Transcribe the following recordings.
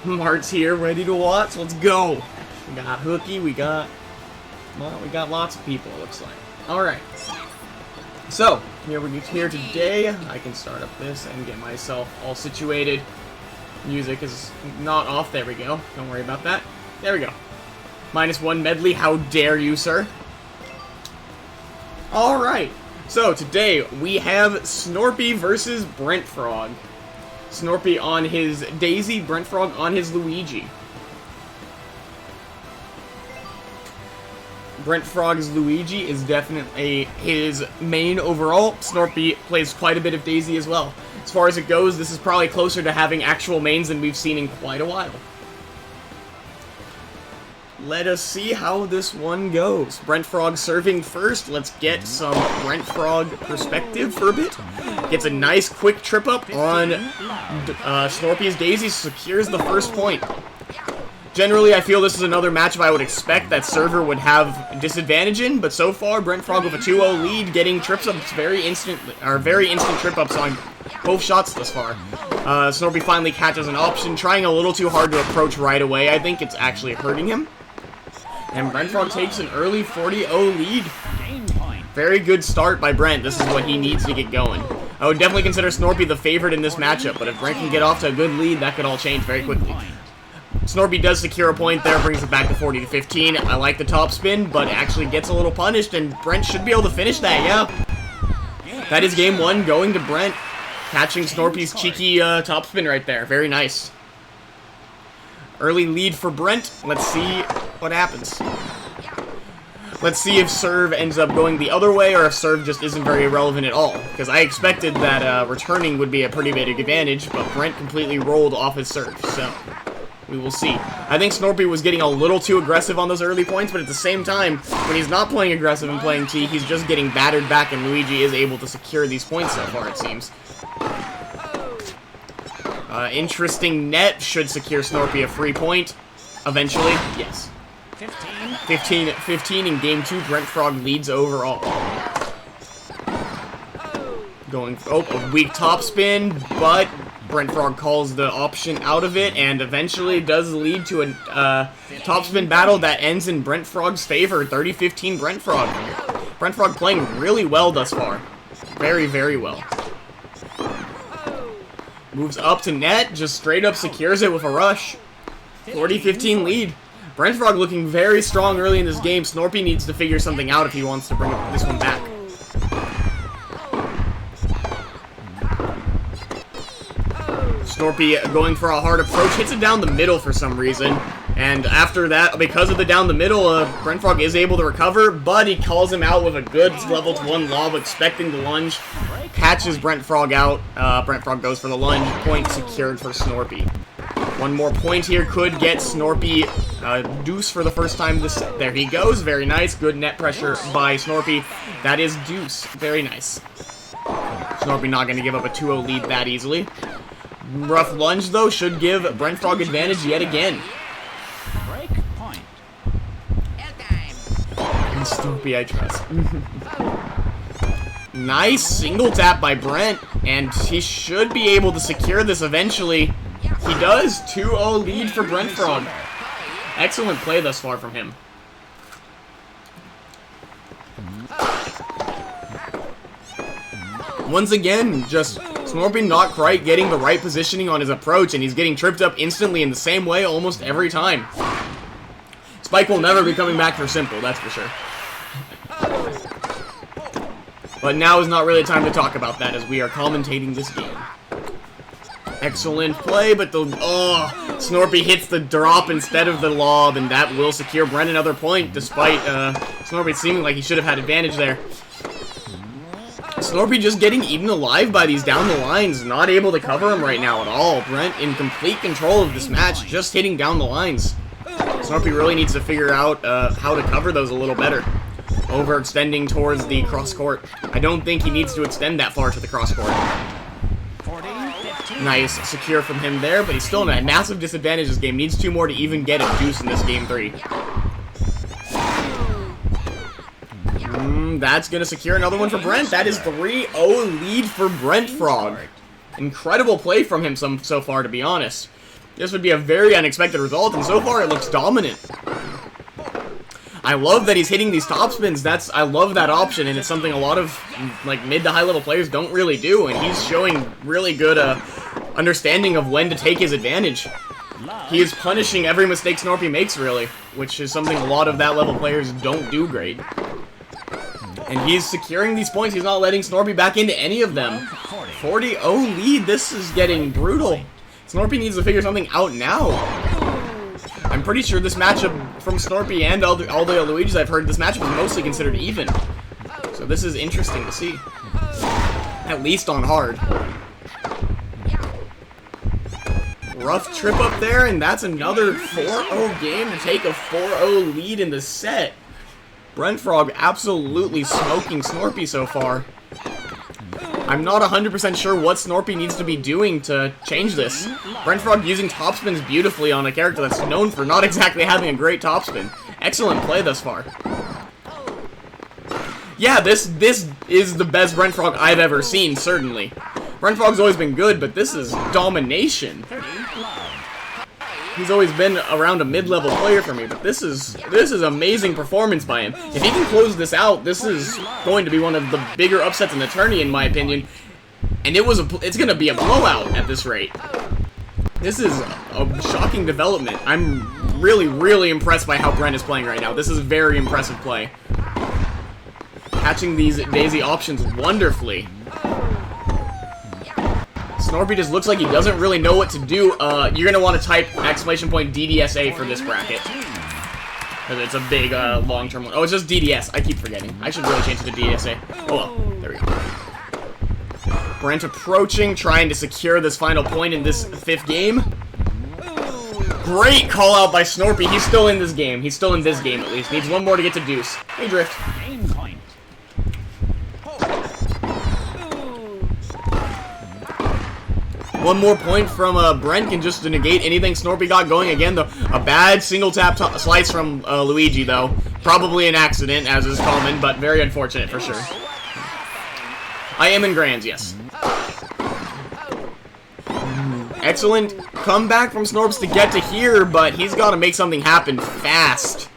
Mart's here, ready to watch. Let's go. We got Hooky. We got lots of people. It looks like. All right. So here today. I can start up this and get myself all situated. Music is not off. There we go. Don't worry about that. There we go. -1 medley. How dare you, sir? All right. So today we have Snorpy versus Brentfrog. Snorpy on his Daisy, Brentfrog on his Luigi. Brentfrog's Luigi is definitely his main overall. Snorpy plays quite a bit of Daisy as well. As far as it goes, this is probably closer to having actual mains than we've seen in quite a while. Let us see how this one goes. Brentfrog serving first. Let's get some Brentfrog perspective for a bit. Gets a nice quick trip up on Snorpy's Daisy, secures the first point. Generally, I feel this is another matchup I would expect that server would have disadvantage in, but so far, Brentfrog with a 2-0 lead, getting trips ups very instant trip ups on both shots thus far. Snorpy finally catches an option, trying a little too hard to approach right away. I think it's actually hurting him. And Brentfrog takes an early 40-0 lead. Very good start by Brent. This is what he needs to get going. I would definitely consider Snorpy the favorite in this matchup, but if Brent can get off to a good lead, that could all change very quickly. Snorpy does secure a point there, brings it back to 40-15. I like the top spin, but actually gets a little punished, and Brent should be able to finish that, yeah. That is game one going to Brent, catching Snorpy's cheeky top spin right there. Very nice. Early lead for Brent. Let's see what happens. Let's see if serve ends up going the other way, or if serve just isn't very relevant at all. Because I expected that returning would be a pretty big advantage, but Brent completely rolled off his serve, so we will see. I think Snorpy was getting a little too aggressive on those early points, but at the same time, when he's not playing aggressive and playing T, he's just getting battered back, and Luigi is able to secure these points so far, it seems. Interesting net should secure Snorpy a free point eventually. Yes. 15 in game 2. Brentfrog leads overall. A weak top spin, but Brentfrog calls the option out of it, and eventually does lead to a top spin battle that ends in Brentfrog's favor. 30-15 Brentfrog. Brentfrog playing really well thus far. Very, very well. Moves up to net, just straight up secures it with a rush. 40-15 lead. Brentfrog looking very strong early in this game. Snorpy needs to figure something out if he wants to bring this one back. Snorpy going for a hard approach, hits it down the middle for some reason. And after that, because of the down the middle, Brentfrog is able to recover, but he calls him out with a good level 1 lob, expecting the lunge. Catches Brentfrog out. Brentfrog goes for the lunge. Point secured for Snorpy. One more point here could get Snorpy deuce for the first time this set. There he goes. Very nice. Good net pressure by Snorpy. That is deuce. Very nice. Snorpy not going to give up a 2-0 lead that easily. Rough lunge, though, should give Brentfrog advantage yet again. And Snorpy, I trust. Nice single tap by Brent, and he should be able to secure this eventually. He does. 2-0 lead for Brentfrog. Excellent play thus far from him. Once again, just Snorpy not quite getting the right positioning on his approach, and he's getting tripped up instantly in the same way almost every time. Spike will never be coming back for simple, that's for sure. But now is not really time to talk about that, as we are commentating this game. Excellent play, but Snorpy hits the drop instead of the lob, and that will secure Brent another point, despite Snorpy seeming like he should have had advantage there. Snorpy just getting eaten alive by these down the lines, not able to cover him right now at all. Brent in complete control of this match, just hitting down the lines. Snorpy really needs to figure out how to cover those a little better. Overextending towards the cross court. I don't think he needs to extend that far to the cross court. Nice secure from him there, but he's still in a massive disadvantage this game. Needs 2 more to even get a deuce in this game 3. That's going to secure another one for Brent. That is 3-0 lead for Brentfrog. Incredible play from him so far, to be honest. This would be a very unexpected result, and so far it looks dominant. I love that he's hitting these top spins. I love that option, and it's something a lot of like mid to high level players don't really do, and he's showing really good understanding of when to take his advantage. He is punishing every mistake Snorpy makes, really, which is something a lot of that level players don't do great. And he's securing these points. He's not letting Snorpy back into any of them. 40-0 lead. This is getting brutal. Snorpy needs to figure something out now. I'm pretty sure this matchup from Snorpy and all the Luigis I've heard, this matchup is mostly considered even. So this is interesting to see. At least on hard. Rough trip up there, and that's another 4-0 game to take a 4-0 lead in the set. Brentfrog absolutely smoking Snorpy so far. I'm not 100% sure what Snorpy needs to be doing to change this. Brentfrog using topspins beautifully on a character that's known for not exactly having a great topspin. Excellent play thus far. Yeah, this is the best Brentfrog I've ever seen, certainly. Brentfrog's always been good, but this is domination. He's always been around a mid-level player for me, but this is amazing performance by him. If he can close this out, this is going to be one of the bigger upsets in the tourney, in my opinion. And it's going to be a blowout at this rate. This is a shocking development. I'm really, really impressed by how Brent is playing right now. This is very impressive play. Catching these daisy options wonderfully. Snorpy just looks like he doesn't really know what to do. You're going to want to type !DDSA for this bracket. Because it's a big, long-term one. Oh, it's just DDS. I keep forgetting. I should really change it to DDSA. Oh, well. There we go. Brent approaching, trying to secure this final point in this 5th game. Great call out by Snorpy. He's still in this game. He's still in this game, at least. Needs one more to get to deuce. Hey, Drift. One more point from Brent can just negate anything Snorpy got going. Again, a bad single tap slice from Luigi, though. Probably an accident, as is common, but very unfortunate for sure. I am in grands, yes. Excellent comeback from Snorps to get to here, but he's got to make something happen fast.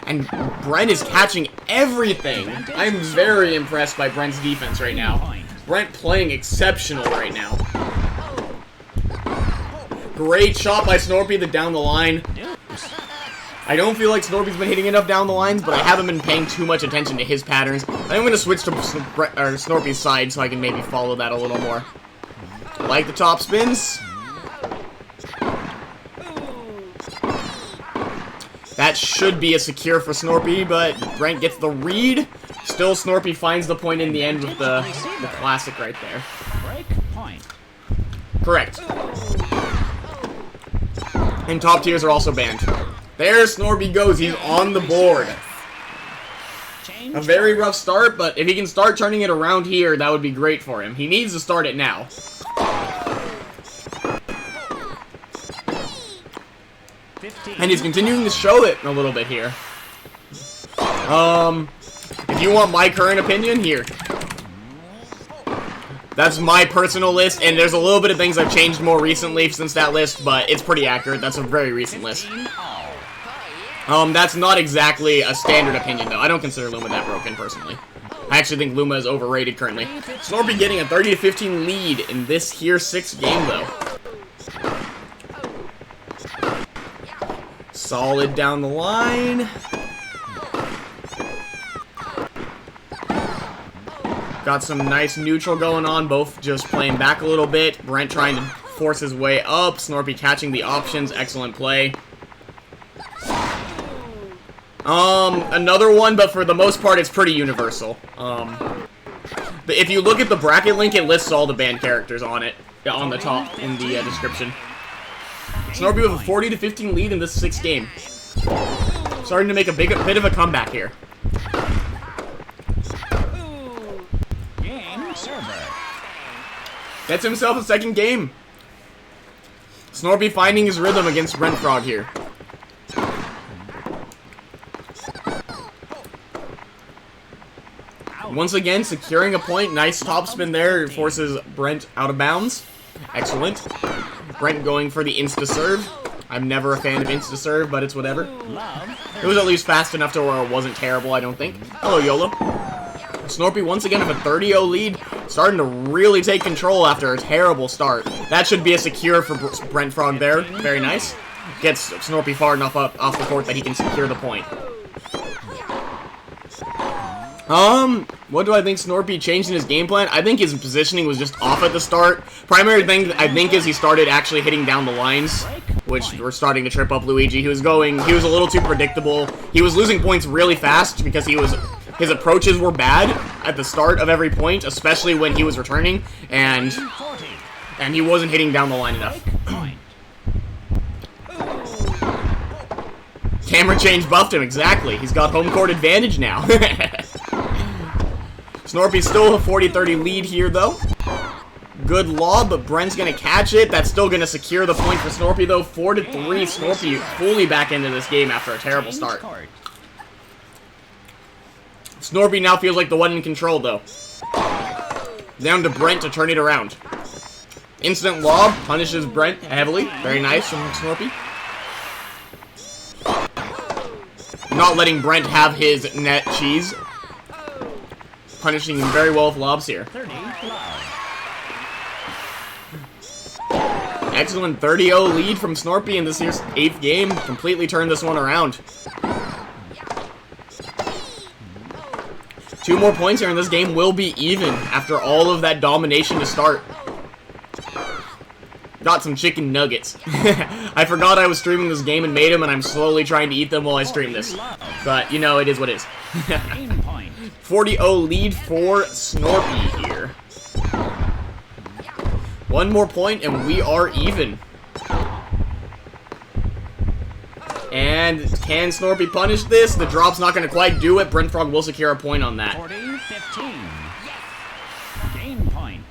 And Brent is catching everything. I'm very impressed by Brent's defense right now. Brent playing exceptional right now. Great shot by Snorpy down the line. I don't feel like Snorpy's been hitting enough down the lines, but I haven't been paying too much attention to his patterns. I'm going to switch to Snorpy's side so I can maybe follow that a little more. Like the top spins. That should be a secure for Snorpy, but Brent gets the read. Still, Snorpy finds the point in the end with the classic right there. Correct. And top tiers are also banned. There Snorpy goes. He's on the board. A very rough start, but if he can start turning it around here, that would be great for him. He needs to start it now. And he's continuing to show it a little bit here. If you want my current opinion, here. That's my personal list, and there's a little bit of things I've changed more recently since that list, but it's pretty accurate. That's a very recent list. That's not exactly a standard opinion, though. I don't consider Luma that broken, personally. I actually think Luma is overrated currently. Snorpy getting a 30-15 lead in this here 6th game, though. Solid down the line. Got some nice neutral going on, both just playing back a little bit. Brent trying to force his way up. Snorpy catching the options. Excellent play. Another one, but for the most part, it's pretty universal. If you look at the bracket link, it lists all the banned characters on it, on the top in the description. Snorpy with a 40-15 lead in this 6th game. Starting to make a bit of a comeback here. Gets himself a 2nd game. Snorpy finding his rhythm against Brentfrog here. Once again, securing a point. Nice topspin there. Forces Brent out of bounds. Excellent. Brent going for the insta-serve. I'm never a fan of insta-serve, but it's whatever. It was at least fast enough to where it wasn't terrible, I don't think. Hello, YOLO. Snorpy once again with a 30-0 lead, starting to really take control after a terrible start. That should be a secure for Brentfrog there. Very nice. Gets Snorpy far enough up off the court that he can secure the point. What do I think Snorpy changed in his game plan? I think his positioning was just off at the start. Primary thing, I think, is he started actually hitting down the lines, which were starting to trip up Luigi. He was a little too predictable. He was losing points really fast because his approaches were bad at the start of every point, especially when he was returning, and he wasn't hitting down the line enough. Camera change buffed him, exactly. He's got home court advantage now. Snorpy's still a 40-30 lead here, though. Good lob, but Brent's going to catch it. That's still going to secure the point for Snorpy, though. 4-3, Snorpy fully back into this game after a terrible start. Snorpy now feels like the one in control, though. Down to Brent to turn it around. Instant lob, punishes Brent heavily. Very nice from Snorpy. Not letting Brent have his net cheese. Punishing him very well with lobs here. Excellent 30-0 lead from Snorpy in this year's 8th game. Completely turned this one around. 2 more points here and this game will be even after all of that domination to start. Got some chicken nuggets. I forgot I was streaming this game and made them, and I'm slowly trying to eat them while I stream this. But, you know, it is what it is. 40-0 lead for Snorpy here. 1 more point, and we are even. And can Snorpy punish this? The drop's not going to quite do it. Brentfrog will secure a point on that. 40-15. Game point.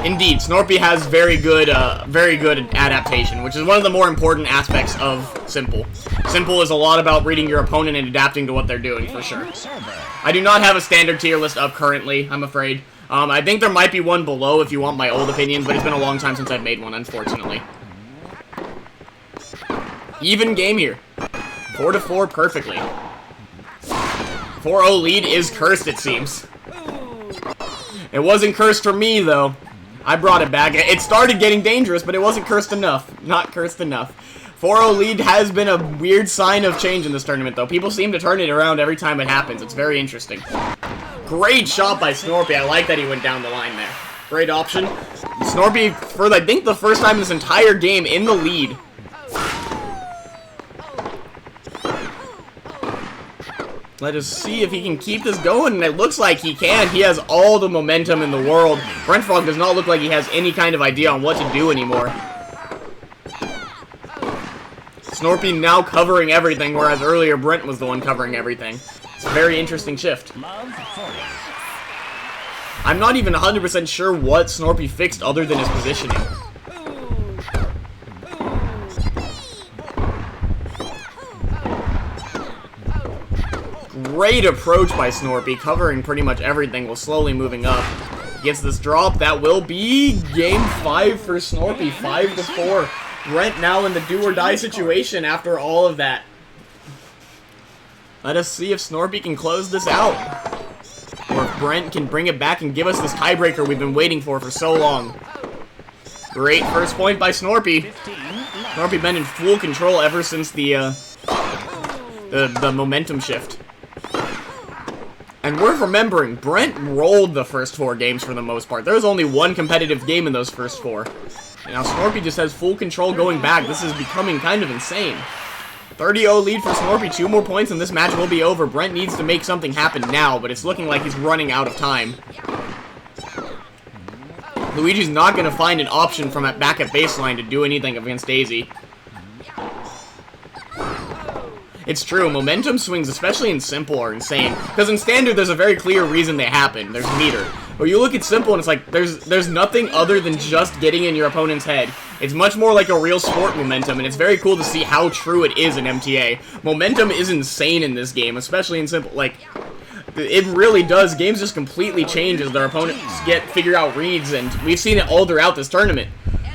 Indeed, Snorpy has very good adaptation, which is one of the more important aspects of Simple. Simple is a lot about reading your opponent and adapting to what they're doing, for sure. I do not have a standard tier list up currently, I'm afraid. I think there might be one below if you want my old opinions, but it's been a long time since I've made one, unfortunately. Even game here. 4-4 perfectly. 4-0 lead is cursed, it seems. It wasn't cursed for me, though. I brought it back. It started getting dangerous, but it wasn't cursed enough. Not cursed enough. 4-0 lead has been a weird sign of change in this tournament, though. People seem to turn it around every time it happens. It's very interesting. Great shot by Snorpy. I like that he went down the line there. Great option. Snorpy, for I think the first time in this entire game, in the lead. Let us see if he can keep this going, and it looks like he can. He has all the momentum in the world. Brentfrog does not look like he has any kind of idea on what to do anymore. Snorpy now covering everything, whereas earlier Brent was the one covering everything. It's a very interesting shift. I'm not even 100% sure what Snorpy fixed other than his positioning. Great approach by Snorpy, covering pretty much everything while slowly moving up. Gets this drop. That will be game 5 for Snorpy. 5-4. Brent now in the do-or-die situation after all of that. Let us see if Snorpy can close this out. Or if Brent can bring it back and give us this tiebreaker we've been waiting for so long. Great first point by Snorpy. Snorpy been in full control ever since the momentum shift. And we're remembering, Brent rolled the first 4 games for the most part. There was only 1 competitive game in those first 4. And now Snorpy just has full control going back. This is becoming kind of insane. 30-0 lead for Snorpy. 2 more points and this match will be over. Brent needs to make something happen now, but it's looking like he's running out of time. Luigi's not going to find an option from back at baseline to do anything against Daisy. It's true, momentum swings, especially in Simple, are insane. Because in Standard, there's a very clear reason they happen. There's meter. But you look at Simple, and it's like, there's nothing other than just getting in your opponent's head. It's much more like a real sport momentum, and it's very cool to see how true it is in MTA. Momentum is insane in this game, especially in Simple. Like, It really does. Games just completely change as their opponents figure out reads, and we've seen it all throughout this tournament.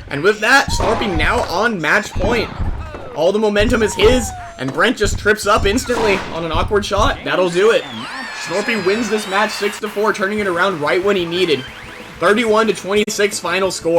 And with that, Snorpy now on match point. All the momentum is his, and Brent just trips up instantly on an awkward shot. That'll do it. Snorpy wins this match 6-4, turning it around right when he needed. 31-26 final score.